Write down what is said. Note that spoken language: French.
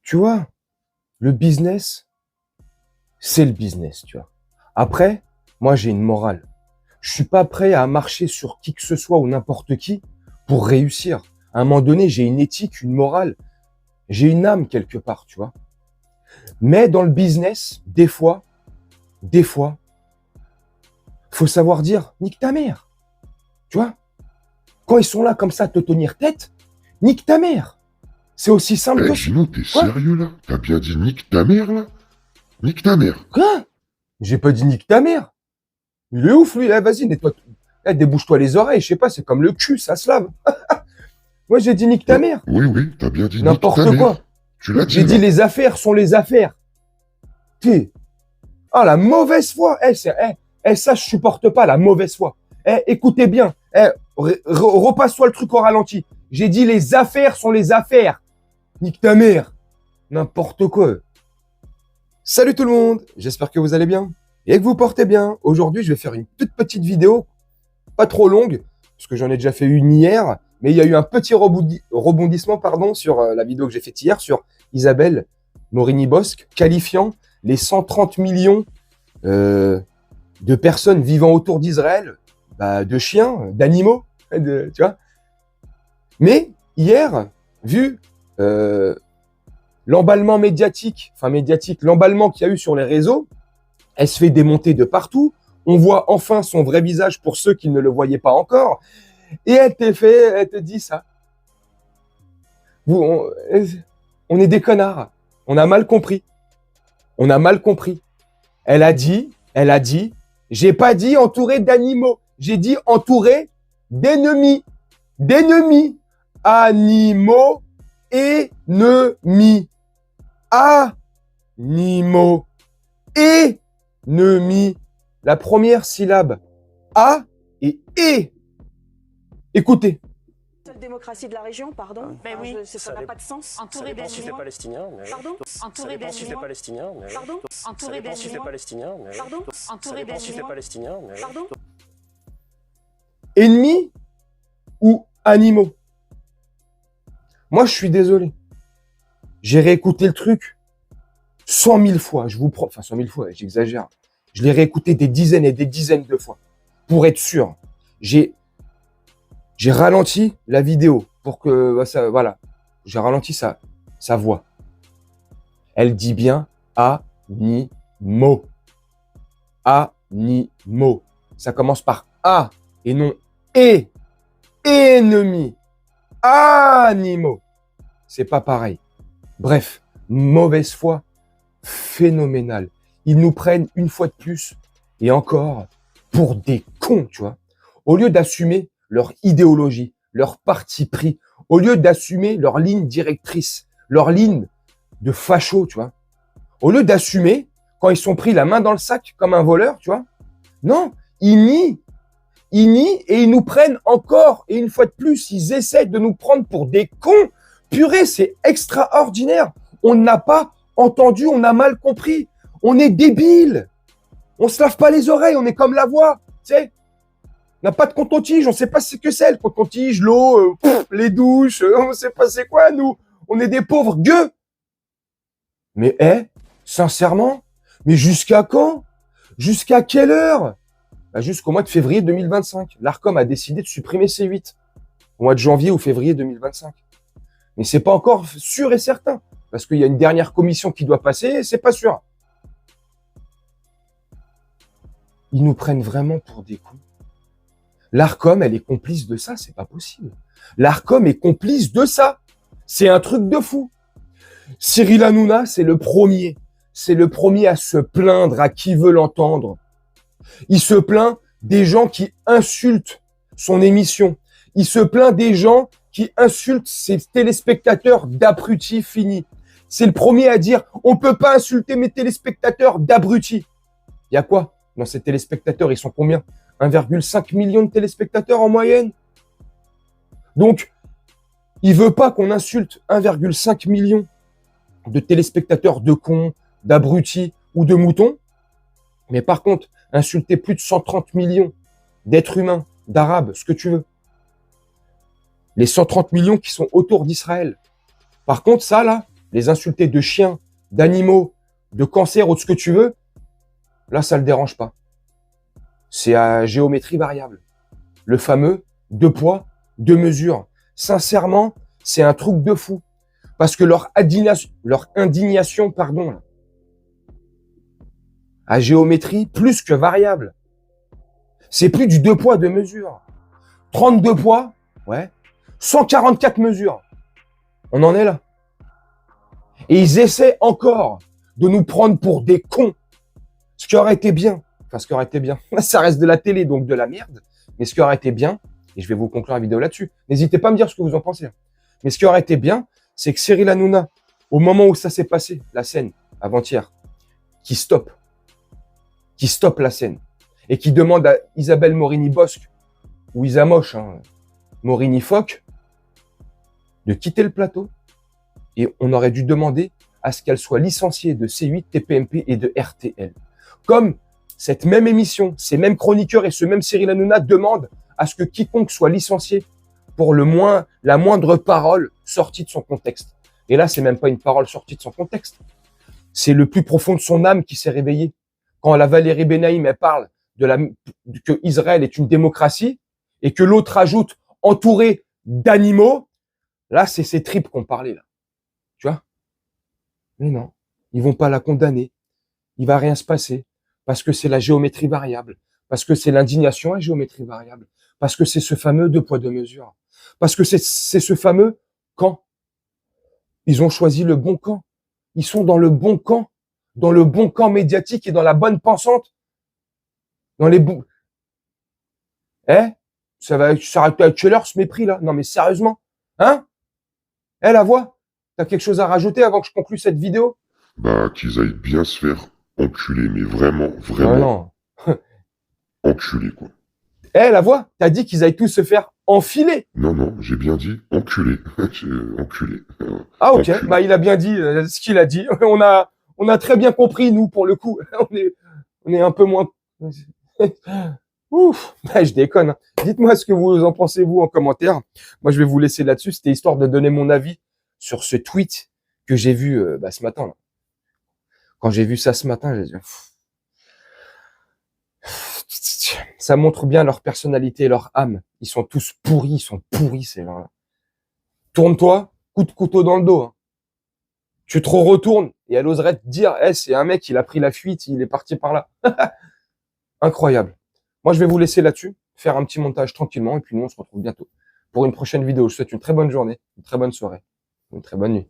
tu vois, le business, c'est le business, tu vois. Après, moi, j'ai une morale. Je suis pas prêt à marcher sur qui que ce soit ou n'importe qui pour réussir. À un moment donné, j'ai une éthique, une morale. J'ai une âme quelque part, tu vois. Mais dans le business, des fois, faut savoir dire, nique ta mère. Tu vois? Quand ils sont là comme ça à te tenir tête, nique ta mère. C'est aussi simple que ça. Gino, t'es Quoi? sérieux là? T'as bien dit nique ta mère là? Nique ta mère. Quoi? J'ai pas dit nique ta mère. Il est ouf, lui. Eh, vas-y, nettoie. Eh, débouche-toi les oreilles. Je sais pas, c'est comme le cul, ça se lave. Moi, j'ai dit nique ta mère. Oui, t'as bien dit nique ta N'importe mère. quoi. Tu l'as dit J'ai là. dit les affaires sont les affaires. T'es. Ah, la mauvaise foi. Ça, je supporte pas, la mauvaise foi. Écoutez bien. Repasse-toi le truc au ralenti. J'ai dit les affaires sont les affaires. Nique ta mère. N'importe quoi. Salut tout le monde. J'espère que vous allez bien et que vous portez bien. Aujourd'hui, je vais faire une toute petite vidéo, pas trop longue, parce que j'en ai déjà fait une hier, mais il y a eu un petit rebondissement sur la vidéo que j'ai faite hier sur Isabelle Morini-Bosque, qualifiant les 130 millions de personnes vivant autour d'Israël, de chiens, d'animaux, tu vois. Mais hier, vu l'emballement médiatique, l'emballement qu'il y a eu sur les réseaux, elle se fait démonter de partout. On voit enfin son vrai visage pour ceux qui ne le voyaient pas encore. Et elle te dit ça. On est des connards. On a mal compris. Elle a dit, j'ai pas dit entouré d'animaux. J'ai dit entouré d'ennemis. Animaux, ennemis. Animaux, ennemis. La première syllabe A et E. Écoutez. Seule démocratie de la région, pardon. Mais oui, ça n'a pas de sens. Entouré dépend si t'es d'animaux. palestinien. Mais... Pardon. Entouré Ça dépend si t'es d'animaux. palestinien. Mais... Pardon. Ça Entouré dépend si t'es d'animaux. palestinien. Mais... Pardon. Ça Entouré dépend si t'es d'animaux. palestinien. Mais... Pardon. Ennemis ou animaux? Moi, je suis désolé. J'ai réécouté le truc 100 000 fois. Je vous prends, enfin 100 000 fois, j'exagère. Je l'ai réécouté des dizaines et des dizaines de fois pour être sûr. J'ai ralenti la vidéo pour que ça, voilà, j'ai ralenti sa voix. Elle dit bien animaux. Animaux. Ça commence par A et non E. Ennemis. Animaux. C'est pas pareil. Bref, mauvaise foi phénoménale. Ils nous prennent une fois de plus et encore pour des cons, tu vois. Au lieu d'assumer leur idéologie, leur parti pris, au lieu d'assumer leur ligne directrice, leur ligne de facho, tu vois. Au lieu d'assumer quand ils sont pris la main dans le sac comme un voleur, tu vois. Non, ils nient et ils nous prennent encore. Et une fois de plus, ils essaient de nous prendre pour des cons. Purée, c'est extraordinaire. On n'a pas entendu, on a mal compris. On est débiles. On se lave pas les oreilles, on est comme la voix, tu sais. On n'a pas de coton-tige, on sait pas ce que c'est, le coton-tige, l'eau, les douches, on sait pas c'est quoi, nous. On est des pauvres gueux. Mais, sincèrement, mais jusqu'à quand? Jusqu'à quelle heure? Jusqu'au mois de février 2025. L'Arcom a décidé de supprimer C8 au mois de janvier ou février 2025. Mais c'est pas encore sûr et certain, parce qu'il y a une dernière commission qui doit passer, et c'est pas sûr. Ils nous prennent vraiment pour des cons. L'Arcom, elle est complice de ça, c'est pas possible. L'Arcom est complice de ça. C'est un truc de fou. Cyril Hanouna, c'est le premier. C'est le premier à se plaindre à qui veut l'entendre. Il se plaint des gens qui insultent son émission. Il se plaint des gens qui insultent ses téléspectateurs d'abrutis finis. C'est le premier à dire « On peut pas insulter mes téléspectateurs d'abrutis ». Il y a quoi dans ces téléspectateurs? Ils sont combien? 1,5 million de téléspectateurs en moyenne. Donc, il veut pas qu'on insulte 1,5 million de téléspectateurs de cons, d'abrutis ou de moutons. Mais par contre, insulter plus de 130 millions d'êtres humains, d'arabes, ce que tu veux. Les 130 millions qui sont autour d'Israël. Par contre, ça, là, les insulter de chiens, d'animaux, de cancer ou de ce que tu veux, là, ça le dérange pas. C'est à géométrie variable. Le fameux 2 poids, 2 mesures. Sincèrement, c'est un truc de fou. Parce que leur indignation, là, à géométrie plus que variable. C'est plus du 2 poids, 2 mesures. 32 poids, ouais. 144 mesures. On en est là. Et ils essaient encore de nous prendre pour des cons. Ce qui aurait été bien, ça reste de la télé, donc de la merde, mais ce qui aurait été bien, et je vais vous conclure la vidéo là-dessus, n'hésitez pas à me dire ce que vous en pensez, mais ce qui aurait été bien, c'est que Cyril Hanouna, au moment où ça s'est passé, la scène, avant-hier, qui stoppe la scène, et qui demande à Isabelle Morini-Bosque, ou Isamoche, Morini-Foch, de quitter le plateau, et on aurait dû demander à ce qu'elle soit licenciée de C8, TPMP et de RTL. Comme cette même émission, ces mêmes chroniqueurs et ce même Cyril Hanouna demandent à ce que quiconque soit licencié pour la moindre parole sortie de son contexte. Et là, c'est même pas une parole sortie de son contexte. C'est le plus profond de son âme qui s'est réveillé. Quand la Valérie Benaïm, elle parle que Israël est une démocratie et que l'autre ajoute entouré d'animaux, là, c'est ses tripes qu'on parlait, là. Tu vois? Mais non, ils vont pas la condamner. Il va rien se passer. Parce que c'est la géométrie variable. Parce que c'est l'indignation à géométrie variable. Parce que c'est ce fameux 2 poids 2 mesures. Parce que c'est ce fameux camp. Ils ont choisi le bon camp. Ils sont dans le bon camp. Dans le bon camp médiatique et dans la bonne pensante. Dans les bons... Ça va s'arrêter à quelle heure ce mépris là? Non mais sérieusement. Hein? La voix? T'as quelque chose à rajouter avant que je conclue cette vidéo? Bah, qu'ils aillent bien se faire enculer, mais vraiment, Non. enculer, quoi. La voix? T'as dit qu'ils aillent tous se faire enfiler. Non, j'ai bien dit enculer. Enculer. Ah ok, Enculé. bah il a bien dit ce qu'il a dit. On a très bien compris nous pour le coup. On est un peu moins. Ouf, bah, je déconne. Dites-moi ce que vous en pensez vous en commentaire. Moi je vais vous laisser là-dessus. C'était histoire de donner mon avis sur ce tweet que j'ai vu ce matin. Là. Quand j'ai vu ça ce matin, j'ai dit. Ça montre bien leur personnalité et leur âme. Ils sont tous pourris, ces gens-là. Tourne-toi, coup de couteau dans le dos. Hein. Tu te retournes et elle oserait te dire, c'est un mec, il a pris la fuite, il est parti par là. Incroyable. Moi, je vais vous laisser là-dessus, faire un petit montage tranquillement et puis nous, on se retrouve bientôt pour une prochaine vidéo. Je vous souhaite une très bonne journée, une très bonne soirée, une très bonne nuit.